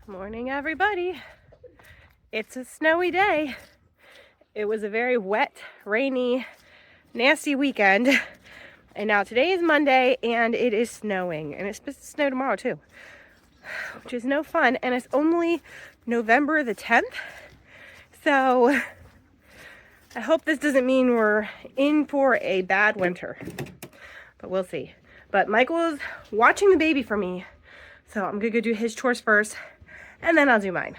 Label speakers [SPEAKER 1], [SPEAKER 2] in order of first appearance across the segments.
[SPEAKER 1] Morning, everybody. It's a snowy day. It was a very wet, rainy, nasty weekend. And now today is Monday and it is snowing. And it's supposed to snow tomorrow too, which is no fun. And it's only November the 10th. So I hope this doesn't mean we're in for a bad winter, but we'll see. But Michael is watching the baby for me. So I'm gonna go do his chores first and then I'll do mine.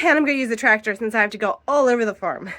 [SPEAKER 1] And I'm gonna use the tractor since I have to go all over the farm.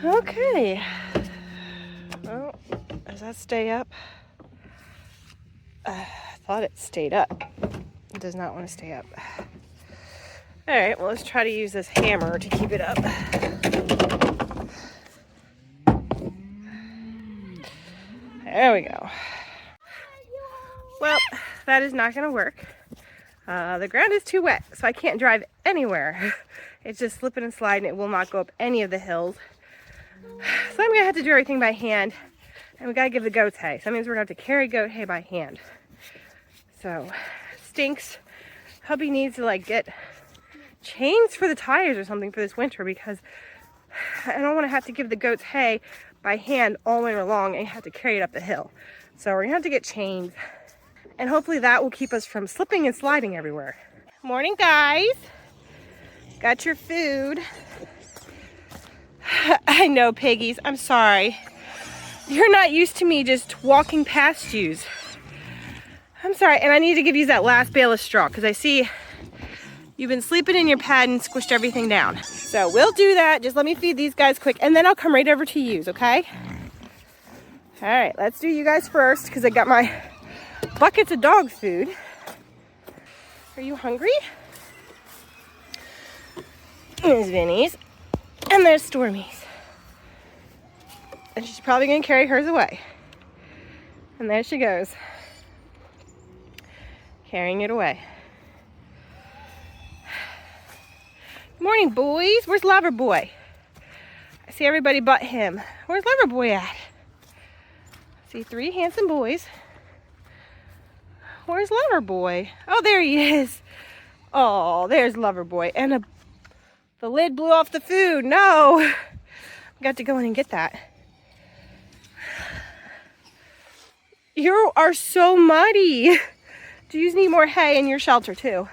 [SPEAKER 1] Okay, well, does that stay up? I thought it stayed up. It does not want to stay up. All right, well, let's try to use this hammer to keep it up. There we go. Well, that is not going to work. The ground is too wet, so I can't drive anywhere. It's just slipping and sliding. It will not go up any of the hills. So I'm gonna have to do everything by hand, and we gotta give the goats hay. So that means we're gonna have to carry goat hay by hand. So stinks. Hubby needs to like get chains for the tires or something for this winter because I don't want to have to give the goats hay by hand all winter long and have to carry it up the hill. So we're gonna have to get chains, and hopefully that will keep us from slipping and sliding everywhere. Morning, guys. Got your food. I know, piggies. I'm sorry. You're not used to me just walking past yous. I'm sorry, and I need to give you that last bale of straw because I see you've been sleeping in your pad and squished everything down. So we'll do that. Just let me feed these guys quick, and then I'll come right over to yous, okay? All right, let's do you guys first because I got my buckets of dog food. Are you hungry? There's Vinny's. And there's Stormy's. And she's probably going to carry hers away. And there she goes. Carrying it away. Good morning, boys. Where's Lover Boy? I see everybody but him. Where's Lover Boy at? I see 3 handsome boys. Where's Lover Boy? Oh, there he is. Oh, there's Lover Boy. And the lid blew off the food. No. Got to go in and get that. You are so muddy. Do you need more hay in your shelter too?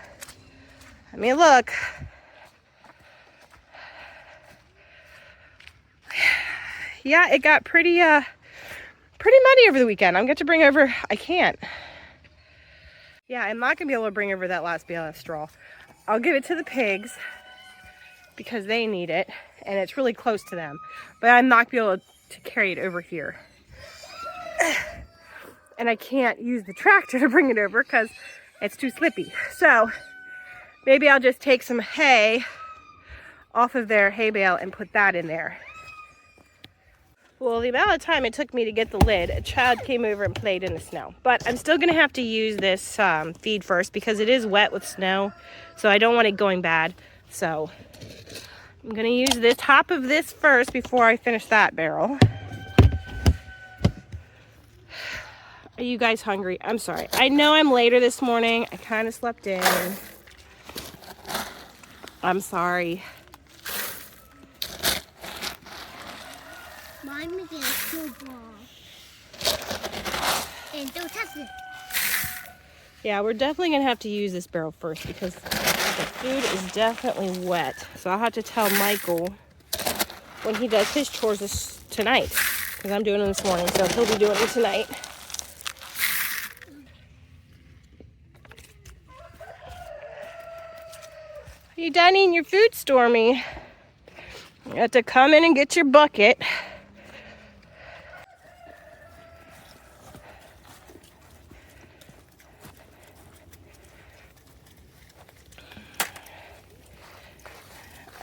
[SPEAKER 1] Let me look. Yeah, it got pretty muddy over the weekend. I'm going to bring over, I can't. Yeah, I'm not going to be able to bring over that last bale of straw. I'll give it to the pigs because they need it and it's really close to them. But I'm not gonna be able to carry it over here. And I can't use the tractor to bring it over because it's too slippy. So maybe I'll just take some hay off of their hay bale and put that in there. Well, the amount of time it took me to get the lid, a child came over and played in the snow. But I'm still going to have to use this feed first because it is wet with snow. So I don't want it going bad. So I'm going to use the top of this first before I finish that barrel. Are you guys hungry? I'm sorry. I know I'm later this morning. I kind of slept in. I'm sorry.
[SPEAKER 2] I'm making a snowball. And don't touch it.
[SPEAKER 1] Yeah, we're definitely going to have to use this barrel first because the food is definitely wet. So I'll have to tell Michael when he does his chores tonight because I'm doing them this morning, so he'll be doing them tonight. Are you done eating your food, Stormy? You have to come in and get your bucket.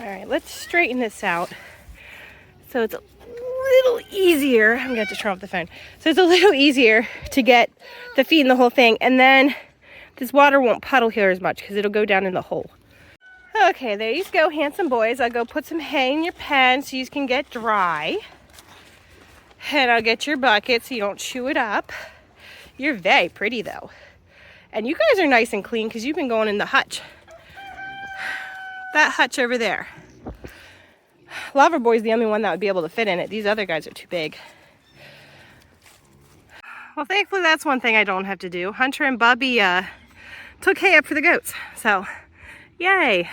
[SPEAKER 1] All right, let's straighten this out so it's a little easier. I'm gonna have to turn off the phone. So it's a little easier to get the feed in the whole thing, and then this water won't puddle here as much because it'll go down in the hole. Okay, there you go, handsome boys. I'll go put some hay in your pen so you can get dry. And I'll get your bucket so you don't chew it up. You're very pretty though. And you guys are nice and clean because you've been going in the hutch. That hutch over there. Loverboy's the only one that would be able to fit in it. These other guys are too big. Well, thankfully that's one thing I don't have to do. Hunter and Bubby took hay up for the goats. So, yay.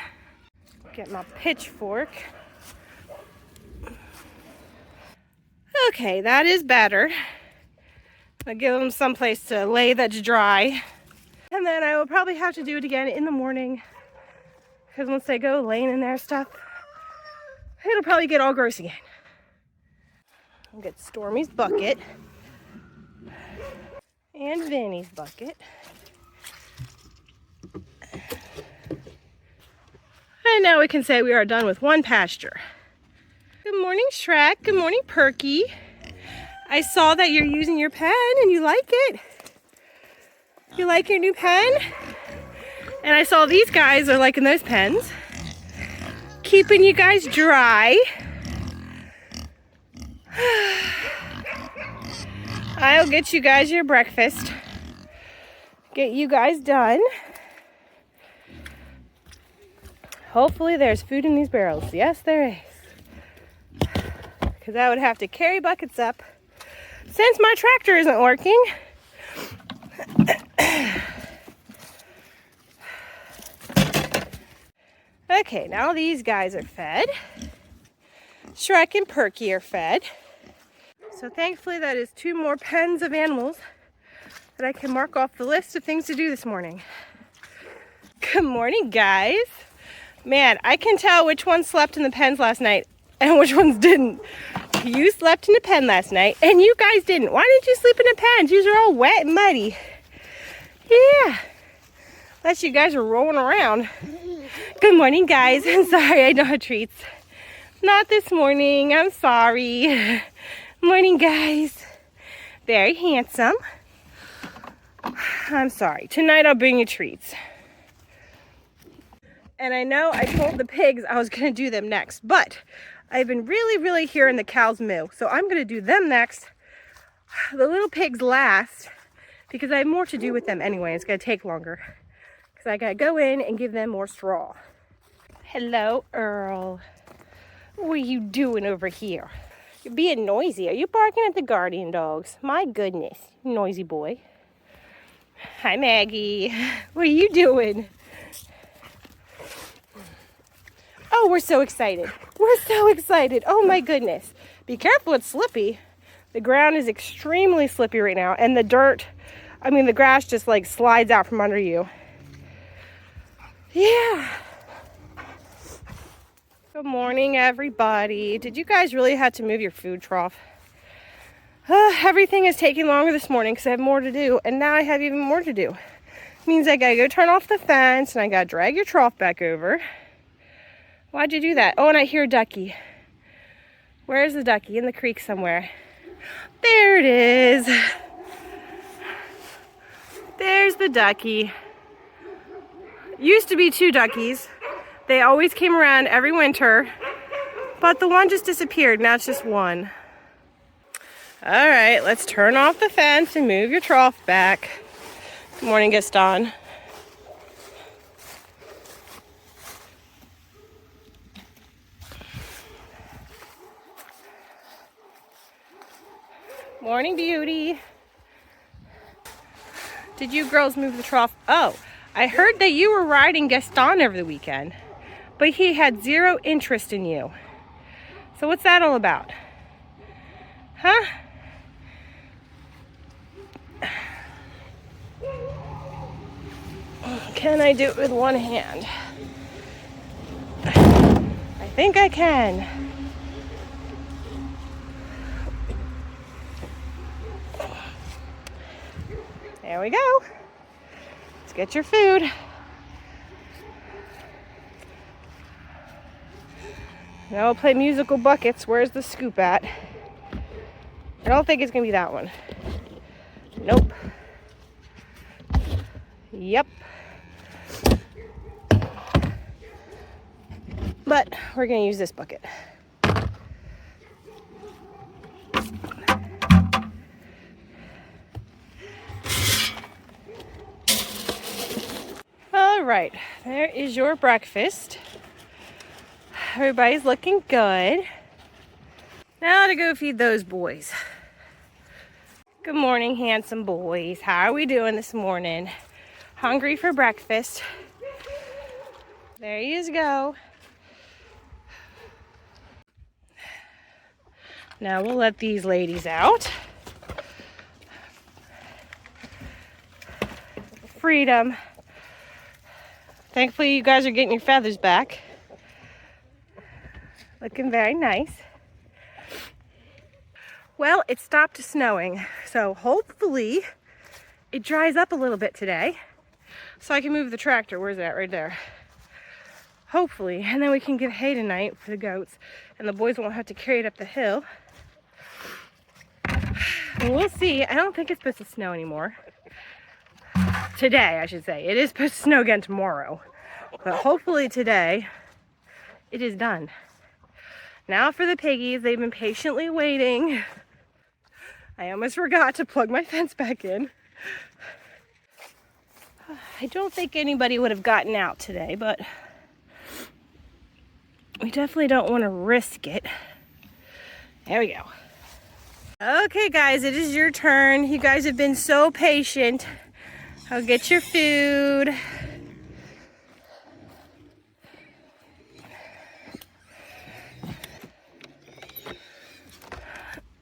[SPEAKER 1] Get my pitchfork. Okay, that is better. I'll give them someplace to lay that's dry. And then I will probably have to do it again in the morning. Because once they go laying in their stuff, it'll probably get all gross again. I'll get Stormy's bucket. And Vinny's bucket. And now we can say we are done with one pasture. Good morning, Shrek. Good morning, Perky. I saw that you're using your pen and you like it. You like your new pen? And I saw these guys are liking those pens. Keeping you guys dry. I'll get you guys your breakfast. Get you guys done. Hopefully there's food in these barrels. Yes, there is. Because I would have to carry buckets up since my tractor isn't working. Okay, now these guys are fed. Shrek and Perky are fed. So thankfully that is 2 more pens of animals that I can mark off the list of things to do this morning. Good morning, guys. Man, I can tell which ones slept in the pens last night and which ones didn't. You slept in the pen last night and you guys didn't. Why didn't you sleep in the pens? You are all wet and muddy. Yeah. Unless you guys are rolling around. Good morning, guys. I'm sorry, I don't have treats. Not this morning. I'm sorry. Morning, guys. Very handsome. I'm sorry. Tonight I'll bring you treats. And I know I told the pigs I was going to do them next, but I've been really hearing the cows moo. So I'm going to do them next. The little pigs last because I have more to do with them anyway. It's going to take longer because I got to go in and give them more straw. Hello, Earl. What are you doing over here? You're being noisy. Are you barking at the guardian dogs? My goodness, noisy boy. Hi, Maggie. What are you doing? Oh, we're so excited. We're so excited. Oh my goodness. Be careful, it's slippy. The ground is extremely slippy right now. And the dirt, the grass just like slides out from under you. Yeah. Good morning, everybody. Did you guys really have to move your food trough? Everything is taking longer this morning because I have more to do, and now I have even more to do. Means I gotta go turn off the fence, and I gotta drag your trough back over. Why'd you do that? Oh, and I hear a ducky. Where's the ducky? In the creek somewhere. There it is. There's the ducky. Used to be 2 duckies. They always came around every winter, but the one just disappeared. Now it's just 1. All right, let's turn off the fence and move your trough back. Good morning, Gaston. Morning, beauty. Did you girls move the trough? Oh, I heard that you were riding Gaston over the weekend, but he had 0 interest in you. So what's that all about? Huh? Can I do it with one hand? I think I can. There we go. Let's get your food. Now we'll play musical buckets. Where's the scoop at? I don't think it's gonna be that one. Nope. Yep. But we're gonna use this bucket. All right, there is your breakfast. Everybody's looking good. Now to go feed those boys. Good morning, handsome boys. How are we doing this morning? Hungry for breakfast? There you go. Now we'll let these ladies out. Freedom. Thankfully, you guys are getting your feathers back. Looking very nice. Well, it stopped snowing, so hopefully it dries up a little bit today so I can move the tractor. Where's that? Right there. Hopefully, and then we can get hay tonight for the goats, and the boys won't have to carry it up the hill. And we'll see. I don't think it's supposed to snow anymore. Today, I should say. It is supposed to snow again tomorrow. But hopefully today, it is done. Now for the piggies. They've been patiently waiting. I almost forgot to plug my fence back in. I don't think anybody would have gotten out today, but we definitely don't want to risk it. There we go. Okay, guys, it is your turn. You guys have been so patient. I'll get your food.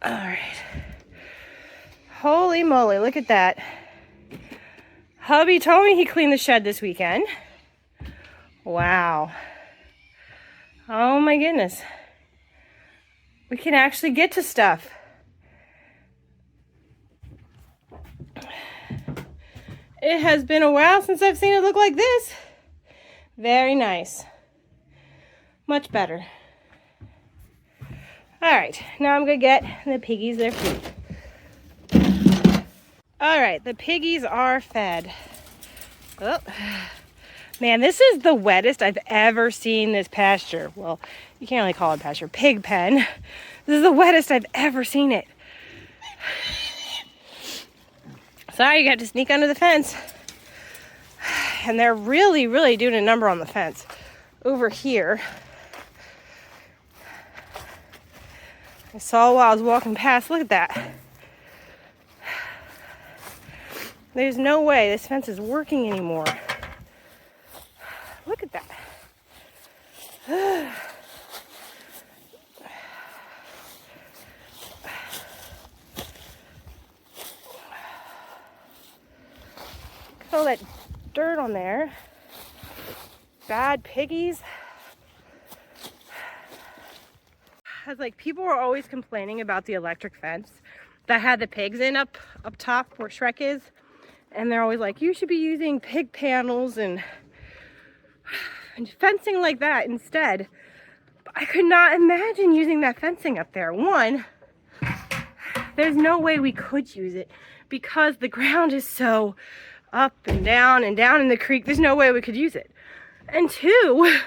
[SPEAKER 1] All right. Holy moly, look at that. Hubby told me he cleaned the shed this weekend. Wow. Oh my goodness. We can actually get to stuff. It has been a while since I've seen it look like this. Very nice. Much better. All right, now I'm gonna get the piggies their food. All right, the piggies are fed. Oh, man, this is the wettest I've ever seen this pasture. Well, you can't really call it pasture, pig pen. This is the wettest I've ever seen it. Sorry, you got to sneak under the fence. And they're really, really doing a number on the fence. Over here, I saw while I was walking past. Look at that. There's no way this fence is working anymore. Look at that. All that dirt on there. Bad piggies. because like people were always complaining about the electric fence that had the pigs in up top where Shrek is. And they're always like, you should be using pig panels and fencing like that instead. But I could not imagine using that fencing up there. One, there's no way we could use it because the ground is so up and down in the creek. There's no way we could use it. And two,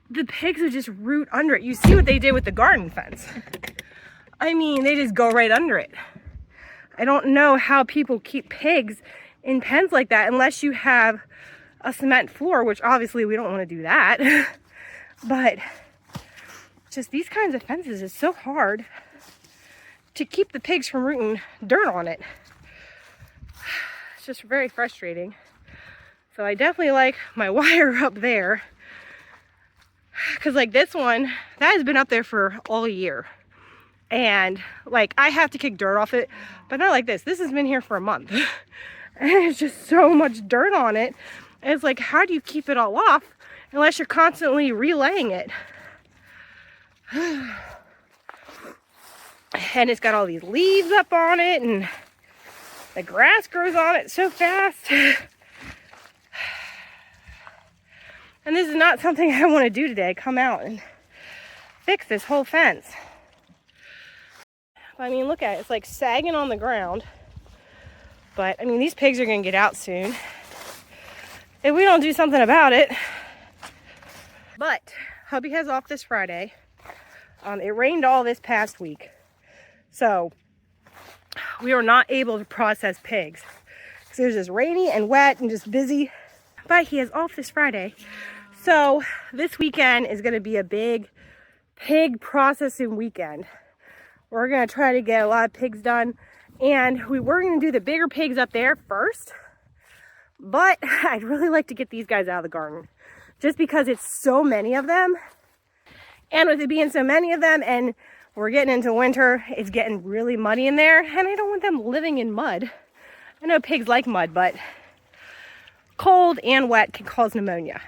[SPEAKER 1] the pigs would just root under it. You see what they did with the garden fence. I mean, they just go right under it. I don't know how people keep pigs in pens like that unless you have a cement floor, which obviously we don't want to do that. But just these kinds of fences is so hard to keep the pigs from rooting dirt on it. It's just very frustrating. So I definitely like my wire up there. Because like this one, that has been up there for all year. And like I have to kick dirt off it, but not like this. This has been here for a month. And there's just so much dirt on it. And it's like, how do you keep it all off unless you're constantly relaying it? And it's got all these leaves up on it and the grass grows on it so fast. And this is not something I want to do today. Come out and fix this whole fence. I mean, look at it. It's like sagging on the ground. But, I mean, these pigs are going to get out soon if we don't do something about it. But hubby has off this Friday. It rained all this past week. So, we were not able to process pigs. Because it was just rainy and wet and just busy. But he has off this Friday. So, this weekend is going to be a big pig processing weekend. We're going to try to get a lot of pigs done. And we were going to do the bigger pigs up there first. But I'd really like to get these guys out of the garden. Just because it's so many of them. And with it being so many of them and we're getting into winter, it's getting really muddy in there. And I don't want them living in mud. I know pigs like mud, but cold and wet can cause pneumonia.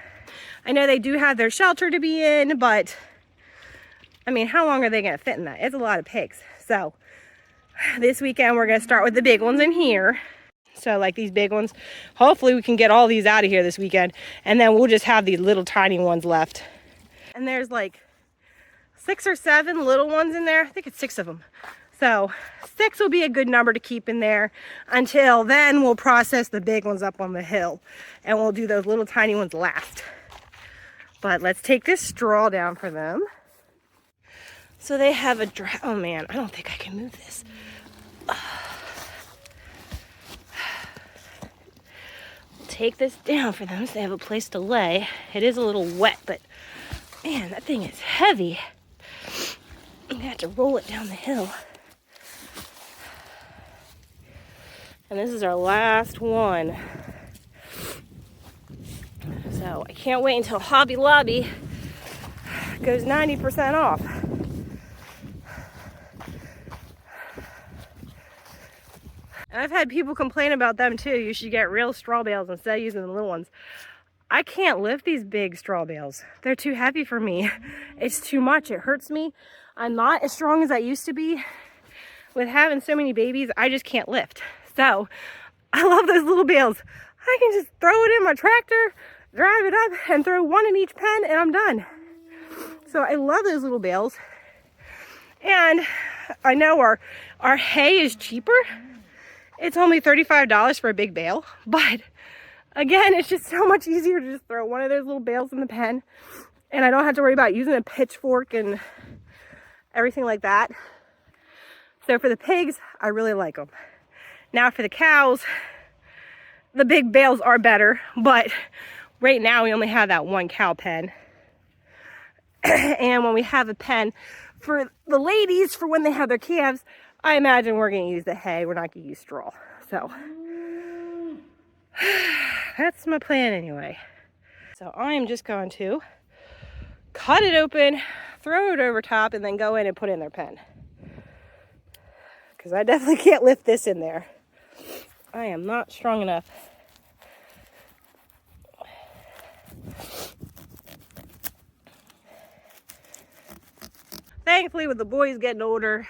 [SPEAKER 1] I know they do have their shelter to be in, but I mean, how long are they going to fit in that? It's a lot of pigs. So this weekend, we're going to start with the big ones in here. So like these big ones, hopefully we can get all these out of here this weekend. And then we'll just have these little tiny ones left. And there's like 6 or 7 little ones in there. I think it's 6 of them. So 6 will be a good number to keep in there. Until then, we'll process the big ones up on the hill. And we'll do those little tiny ones last. But let's take this straw down for them. So they have a oh man, I don't think I can move this. We'll take this down for them so they have a place to lay. It is a little wet, but man, that thing is heavy. I'm gonna have to roll it down the hill. And this is our last one. So I can't wait until Hobby Lobby goes 90% off. And I've had people complain about them too. You should get real straw bales instead of using the little ones. I can't lift these big straw bales. They're too heavy for me. It's too much. It hurts me. I'm not as strong as I used to be. With having so many babies, I just can't lift. So I love those little bales. I can just throw it in my tractor, drive it up, and throw one in each pen, and I'm done. So I love those little bales. And I know our hay is cheaper. It's only $35 for a big bale, but again, it's just so much easier to just throw one of those little bales in the pen, and I don't have to worry about using a pitchfork and everything like that. So for the pigs, I really like them. Now for the cows, the big bales are better, but right now we only have that one cow pen. And when we have a pen for the ladies, for when they have their calves, I imagine we're going to use the hay. We're not going to use straw. So that's my plan anyway. So I am just going to cut it open, throw it over top, and then go in and put it in their pen. Because I definitely can't lift this in there. I am not strong enough. Thankfully, with the boys getting older,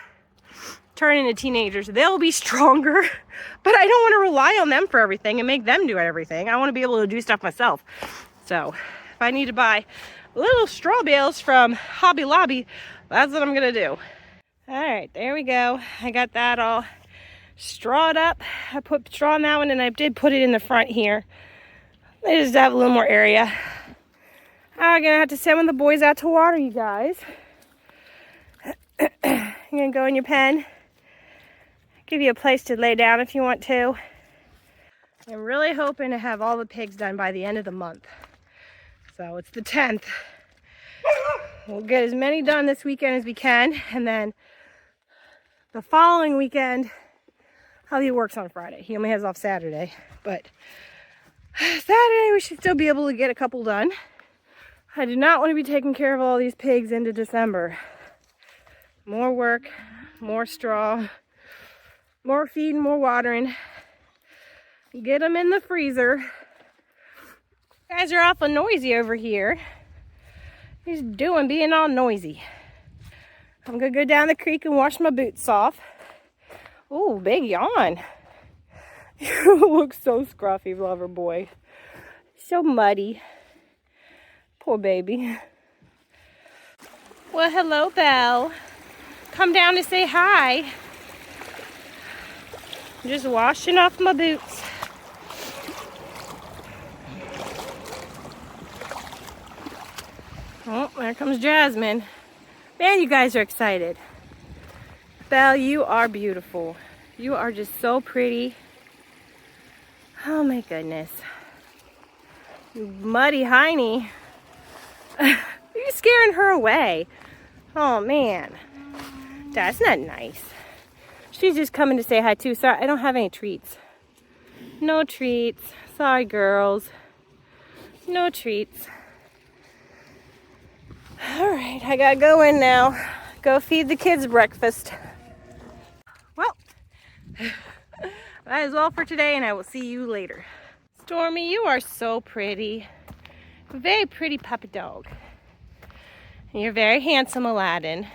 [SPEAKER 1] turning into teenagers, they'll be stronger. But I don't want to rely on them for everything and make them do everything. I want to be able to do stuff myself. So if I need to buy little straw bales from Hobby Lobby, that's what I'm going to do. All right, there we go. I got that all strawed up. I put straw in that one, and I did put it in the front here. They just have a little more area. I'm going to have to send one of the boys out to water, you guys. You're going to go in your pen. Give you a place to lay down if you want to. I'm really hoping to have all the pigs done by the end of the month. So it's the 10th. We'll get as many done this weekend as we can. And then the following weekend, Javi works on Friday. He only has off Saturday. But Saturday we should still be able to get a couple done. I do not want to be taking care of all these pigs into December. More work, more straw, more feed, more watering. Get them in the freezer. You guys are awful noisy over here. He's being all noisy. I'm gonna go down the creek and wash my boots off. Ooh, big yawn. You look so scruffy, lover boy. So muddy. Poor baby. Well, hello, Belle. Come down to say hi. I'm just washing off my boots. Oh, there comes Jasmine. Man, you guys are excited. Belle, you are beautiful. You are just so pretty. Oh my goodness. You muddy hiney. You're scaring her away. Oh man. That's not nice. She's just coming to say hi too. Sorry, I don't have any treats. No treats. Sorry, girls. No treats. All right, I gotta go in now. Go feed the kids breakfast. Well, that is all for today, and I will see you later. Stormy, you are so pretty. Very pretty puppy dog. And you're very handsome, Aladdin.